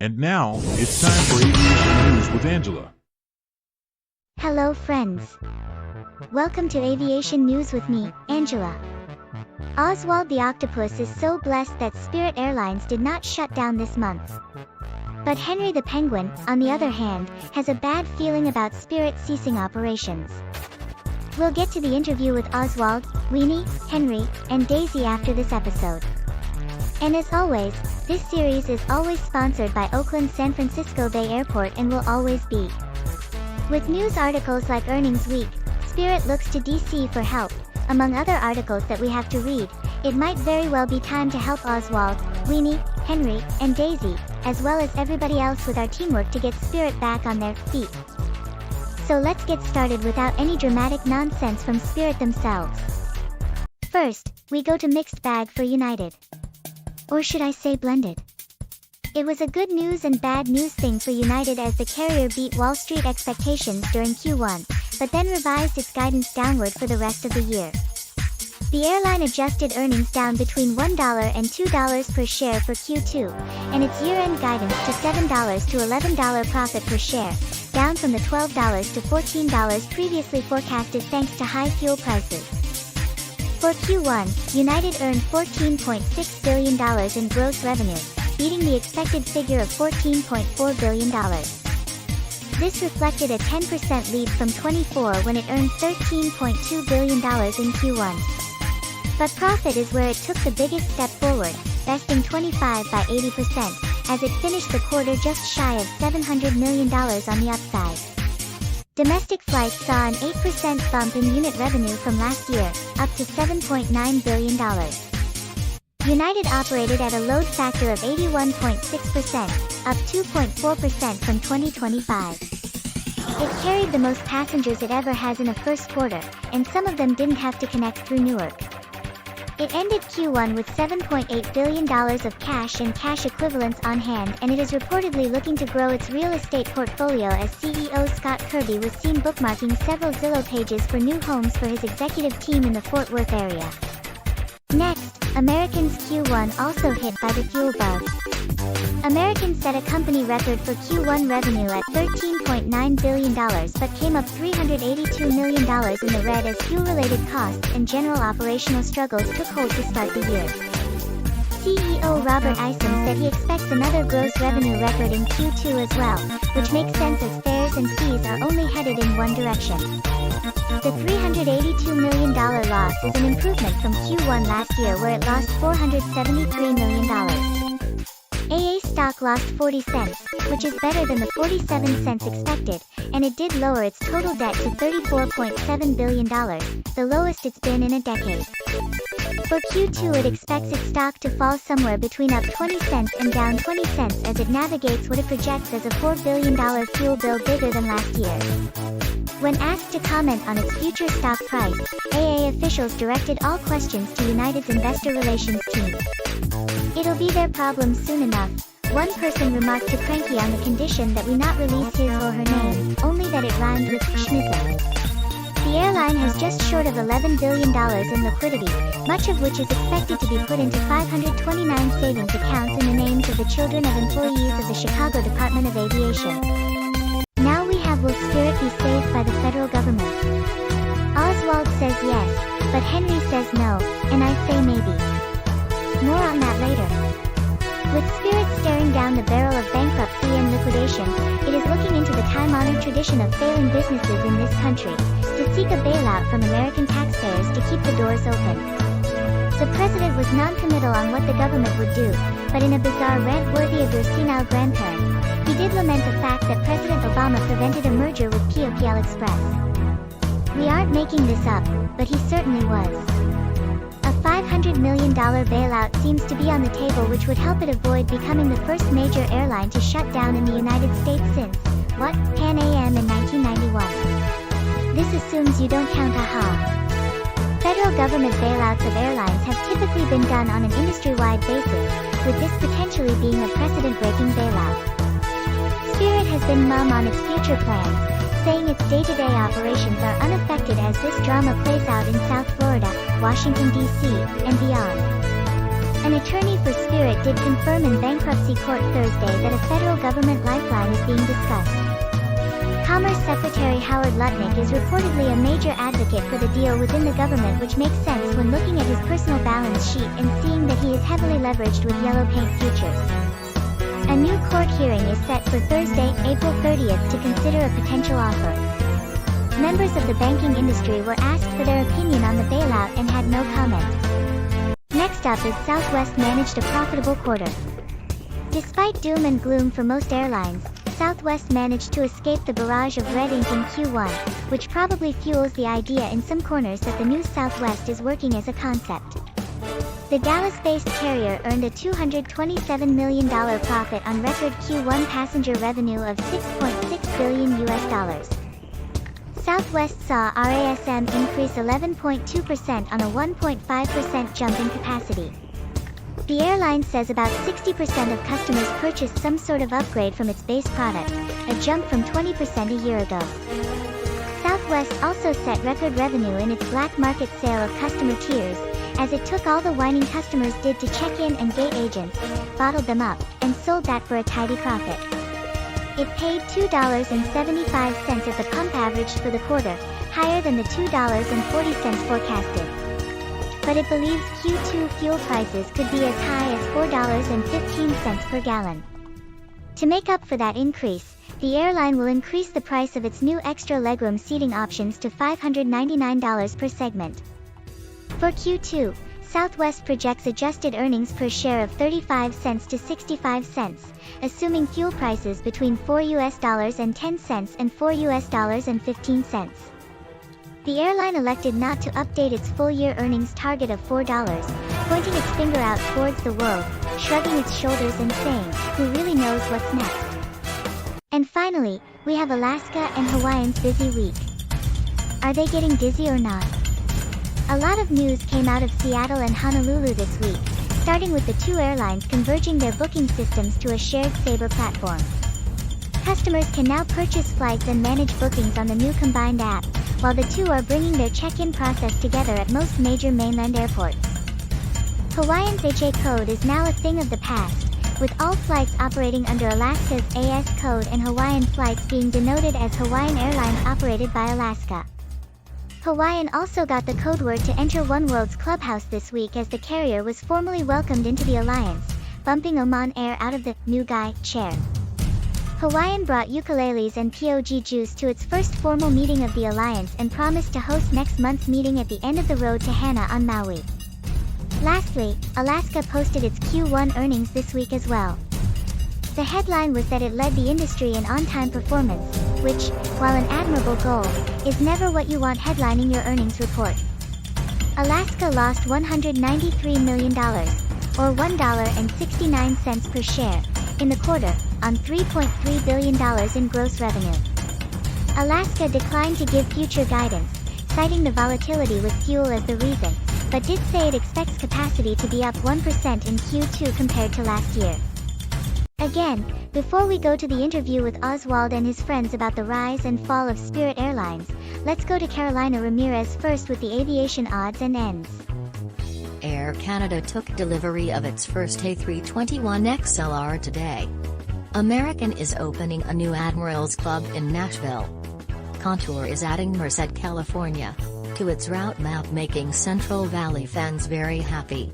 And now, it's time for Aviation News with Angela. Hello friends. Welcome to Aviation News with me, Angela. Oswald the octopus is so blessed that Spirit Airlines did not shut down this month. But Henry the penguin, on the other hand, has a bad feeling about Spirit ceasing operations. We'll get to the interview with Oswald, Weenie, Henry, and Daisy after this episode. And as always, this series is always sponsored by Oakland San Francisco Bay Airport and will always be. With news articles like Earnings Week, Spirit looks to DC for help. Among other articles that we have to read, it might very well be time to help Oswald, Weenie, Henry, and Daisy, as well as everybody else with our teamwork to get Spirit back on their feet. So let's get started without any dramatic nonsense from Spirit themselves. First, we go to mixed bag for United. Or should I say blended? It was a good news and bad news thing for United as the carrier beat Wall Street expectations during Q1, but then revised its guidance downward for the rest of the year. The airline adjusted earnings down between $1 and $2 per share for Q2, and its year-end guidance to $7 to $11 profit per share, down from the $12 to $14 previously forecasted thanks to high fuel prices. For Q1, United earned $14.6 billion in gross revenue, beating the expected figure of $14.4 billion. This reflected a 10% lead from 24 when it earned $13.2 billion in Q1. But profit is where it took the biggest step forward, besting 25 by 80%, as it finished the quarter just shy of $700 million on the upside. Domestic flights saw an 8% bump in unit revenue from last year, up to $7.9 billion. United operated at a load factor of 81.6%, up 2.4% from 2025. It carried the most passengers it ever has in a first quarter, and some of them didn't have to connect through Newark. It ended Q1 with $7.8 billion of cash and cash equivalents on hand, and it is reportedly looking to grow its real estate portfolio as CEO Scott Kirby was seen bookmarking several Zillow pages for new homes for his executive team in the Fort Worth area. Next, American's Q1 also hit by the fuel bug. American set a company record for Q1 revenue at $13.9 billion but came up $382 million in the red as fuel-related costs and general operational struggles took hold to start the year. CEO Robert Isom said he expects another gross revenue record in Q2 as well, which makes sense as fares and fees are only headed in one direction. The $382 million loss is an improvement from Q1 last year where it lost $473 million. AA stock lost 40 cents, which is better than the 47 cents expected, and it did lower its total debt to $34.7 billion, the lowest it's been in a decade. For Q2 it expects its stock to fall somewhere between up 20 cents and down 20 cents as it navigates what it projects as a $4 billion fuel bill bigger than last year. When asked to comment on its future stock price, AA officials directed all questions to United's investor relations team. It'll be their problem soon enough, one person remarked to Cranky on the condition that we not release his or her name, only that it rhymed with schmizzer. The airline has just short of $11 billion in liquidity, much of which is expected to be put into 529 savings accounts in the names of the children of employees of the Chicago Department of Aviation. Now we have will Spirit be saved by the federal government? Oswald says yes, but Henry says no, and I say maybe. More on that later. With Spirit staring down the barrel of bankruptcy and liquidation, it is looking into the time-honored tradition of failing businesses in this country, to seek a bailout from American taxpayers to keep the doors open. The president was non-committal on what the government would do, but in a bizarre rant worthy of your senile grandparent, he did lament the fact that President Obama prevented a merger with POPL Express. We aren't making this up, but he certainly was. A $500 million bailout seems to be on the table, which would help it avoid becoming the first major airline to shut down in the United States since, Pan Am in 1991. This assumes you don't count AHA. Federal government bailouts of airlines have typically been done on an industry-wide basis, with this potentially being a precedent-breaking bailout. Spirit has been mum on its future plans, saying its day-to-day operations are unaffected as this drama plays out in South Florida, Washington, D.C., and beyond. An attorney for Spirit did confirm in bankruptcy court Thursday that a federal government lifeline is being discussed. Commerce Secretary Howard Lutnick is reportedly a major advocate for the deal within the government, which makes sense when looking at his personal balance sheet and seeing that he is heavily leveraged with yellow paint futures. A new court hearing is set for Thursday, April 30th to consider a potential offer. Members of the banking industry were asked for their opinion on the bailout and had no comment. Next up is Southwest managed a profitable quarter. Despite doom and gloom for most airlines, Southwest managed to escape the barrage of red ink in Q1, which probably fuels the idea in some corners that the new Southwest is working as a concept. The Dallas-based carrier earned a $227 million profit on record Q1 passenger revenue of $6.6 billion. Southwest saw RASM increase 11.2% on a 1.5% jump in capacity. The airline says about 60% of customers purchased some sort of upgrade from its base product, a jump from 20% a year ago. Southwest also set record revenue in its black market sale of customer tiers, as it took all the whining customers did to check in and gate agents, bottled them up, and sold that for a tidy profit. It paid $2.75 at the pump averaged for the quarter, higher than the $2.40 forecasted. But it believes Q2 fuel prices could be as high as $4.15 per gallon. To make up for that increase, the airline will increase the price of its new extra legroom seating options to $599 per segment. For Q2, Southwest projects adjusted earnings per share of 35 cents to 65 cents, assuming fuel prices between $4.10 and $4.15. The airline elected not to update its full-year earnings target of $4, pointing its finger out towards the world, shrugging its shoulders and saying, "Who really knows what's next?" And finally, we have Alaska and Hawaii's busy week. Are they getting dizzy or not? A lot of news came out of Seattle and Honolulu this week, starting with the two airlines converging their booking systems to a shared Sabre platform. Customers can now purchase flights and manage bookings on the new combined app, while the two are bringing their check-in process together at most major mainland airports. Hawaiian's HA code is now a thing of the past, with all flights operating under Alaska's AS code and Hawaiian flights being denoted as Hawaiian Airlines operated by Alaska. Hawaiian also got the code word to enter oneworld's clubhouse this week as the carrier was formally welcomed into the alliance, bumping Oman Air out of the "new guy" chair. Hawaiian brought ukuleles and POG juice to its first formal meeting of the alliance and promised to host next month's meeting at the end of the road to Hana on Maui. Lastly, Alaska posted its Q1 earnings this week as well. The headline was that it led the industry in on-time performance, which, while an admirable goal, is never what you want headlining your earnings report. Alaska lost $193 million, or $1.69 per share, in the quarter, on $3.3 billion in gross revenue. Alaska declined to give future guidance, citing the volatility with fuel as the reason, but did say it expects capacity to be up 1% in Q2 compared to last year. Again, before we go to the interview with Oswald and his friends about the rise and fall of Spirit Airlines, let's go to Carolina Ramirez first with the aviation odds and ends. Air Canada took delivery of its first A321XLR today. American is opening a new Admirals Club in Nashville. Contour is adding Merced, California, to its route map, making Central Valley fans very happy.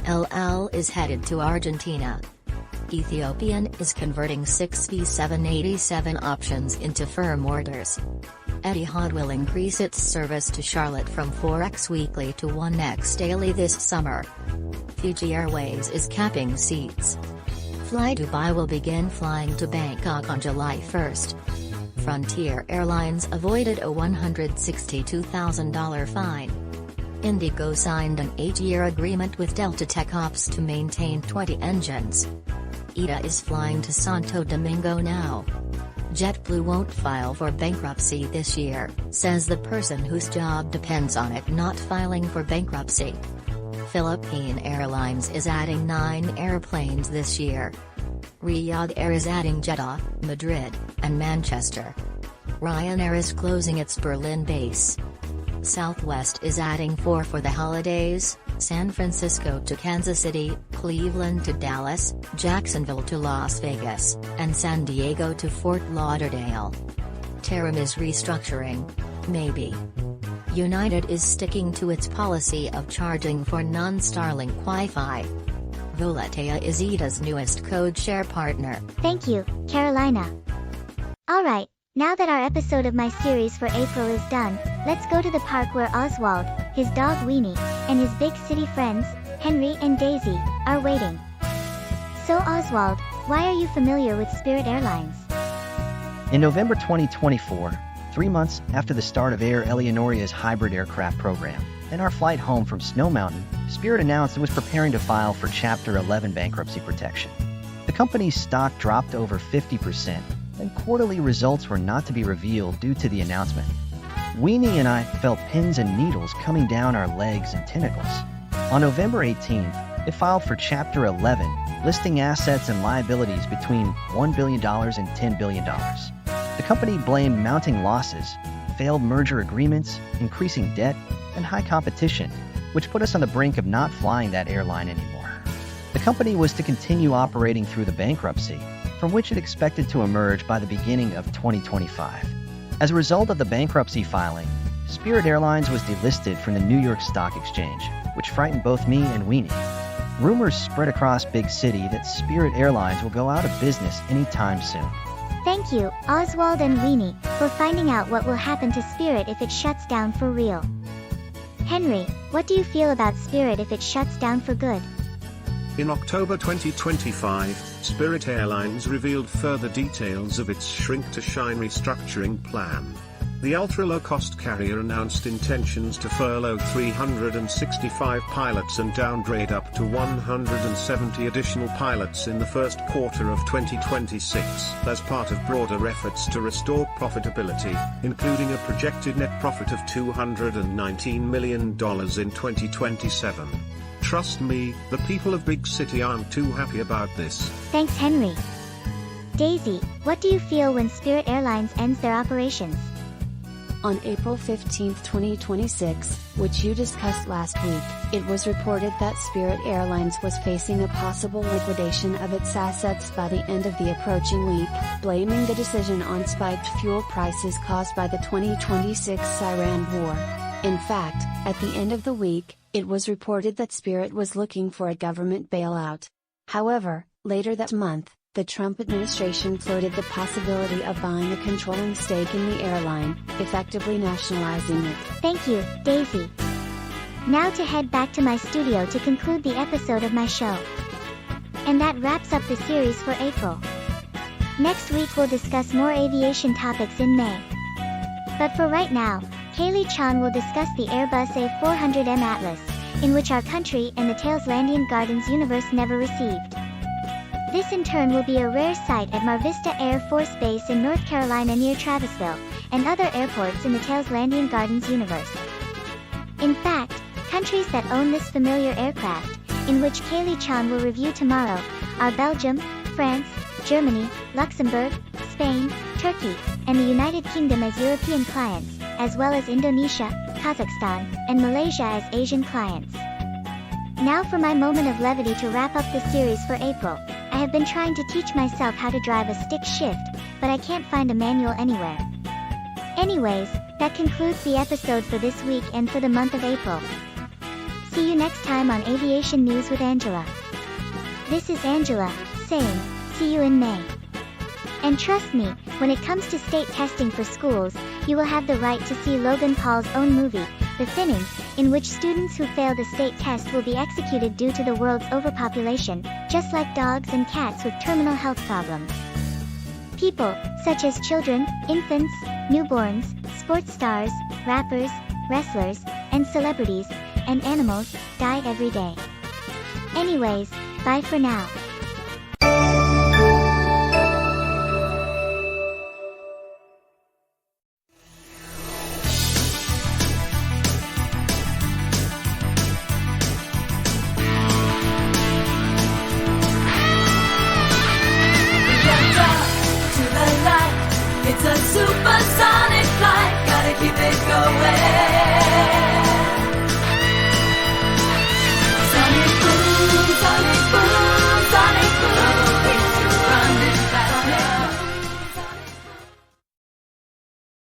LL is headed to Argentina. Ethiopian is converting 6 B787 options into firm orders. Etihad will increase its service to Charlotte from 4x weekly to 1x daily this summer. Fiji Airways is capping seats. Fly Dubai will begin flying to Bangkok on July 1st. Frontier Airlines avoided a $162,000 fine. Indigo signed an 8-year agreement with Delta TechOps to maintain 20 engines. ITA is flying to Santo Domingo now. JetBlue won't file for bankruptcy this year, says the person whose job depends on it not filing for bankruptcy. Philippine Airlines is adding 9 airplanes this year. Riyadh Air is adding Jeddah, Madrid, and Manchester. Ryanair is closing its Berlin base. Southwest is adding 4 for the holidays: San Francisco to Kansas City, Cleveland to Dallas, Jacksonville to Las Vegas, and San Diego to Fort Lauderdale. Tarim is restructuring. Maybe. United is sticking to its policy of charging for non-Starlink Wi-Fi. Volatea is EDA's newest code-share partner. Thank you, Carolina. Alright, now that our episode of my series for April is done, let's go to the park where Oswald, his dog Weenie, and his big city friends, Henry and Daisy, are waiting. So Oswald, why are you familiar with Spirit Airlines? In November 2024, 3 months after the start of Air Eleonoria's hybrid aircraft program, and our flight home from Snow Mountain, Spirit announced it was preparing to file for Chapter 11 bankruptcy protection. The company's stock dropped over 50%, and quarterly results were not to be revealed due to the announcement. Weenie and I felt pins and needles coming down our legs and tentacles. On November 18th, it filed for Chapter 11, listing assets and liabilities between $1 billion and $10 billion. The company blamed mounting losses, failed merger agreements, increasing debt, and high competition, which put us on the brink of not flying that airline anymore. The company was to continue operating through the bankruptcy, from which it expected to emerge by the beginning of 2025. As a result of the bankruptcy filing, Spirit Airlines was delisted from the New York Stock Exchange, which frightened both me and Weenie. Rumors spread across Big City that Spirit Airlines will go out of business anytime soon. Thank you, Oswald and Weenie, for finding out what will happen to Spirit if it shuts down for real. Henry, what do you feel about Spirit if it shuts down for good? In October 2025, Spirit Airlines revealed further details of its shrink-to-shine restructuring plan. The ultra-low-cost carrier announced intentions to furlough 365 pilots and downgrade up to 170 additional pilots in the first quarter of 2026 as part of broader efforts to restore profitability, including a projected net profit of $219 million in 2027. Trust me, the people of Big City aren't too happy about this. Thanks, Henry. Daisy, what do you feel when Spirit Airlines ends their operations? On April 15, 2026, which you discussed last week, it was reported that Spirit Airlines was facing a possible liquidation of its assets by the end of the approaching week, blaming the decision on spiked fuel prices caused by the 2026 Iran war. In fact, at the end of the week, it was reported that Spirit was looking for a government bailout. However, later that month, the Trump administration floated the possibility of buying a controlling stake in the airline, effectively nationalizing it. Thank you, Daisy. Now to head back to my studio to conclude the episode of my show. And that wraps up the series for April. Next week we'll discuss more aviation topics in May. But for right now, Kaylee Chan will discuss the Airbus A400M Atlas, in which our country and the Tailslandian Gardens universe never received. This in turn will be a rare sight at Mar Vista Air Force Base in North Carolina near Travisville, and other airports in the Tailslandian Gardens universe. In fact, countries that own this familiar aircraft, in which Kaylee Chan will review tomorrow, are Belgium, France, Germany, Luxembourg, Spain, Turkey, and the United Kingdom as European clients, as well as Indonesia, Kazakhstan, and Malaysia as Asian clients. Now for my moment of levity to wrap up the series for April. I have been trying to teach myself how to drive a stick shift, but I can't find a manual anywhere. Anyways, that concludes the episode for this week and for the month of April. See you next time on Aviation News with Angela. This is Angela, saying, see you in May. And trust me, when it comes to state testing for schools, you will have the right to see Logan Paul's own movie, The Thinning, in which students who fail the state test will be executed due to the world's overpopulation, just like dogs and cats with terminal health problems. People, such as children, infants, newborns, sports stars, rappers, wrestlers, and celebrities, and animals, die every day. Anyways, bye for now. It's a supersonic flight, gotta keep it going.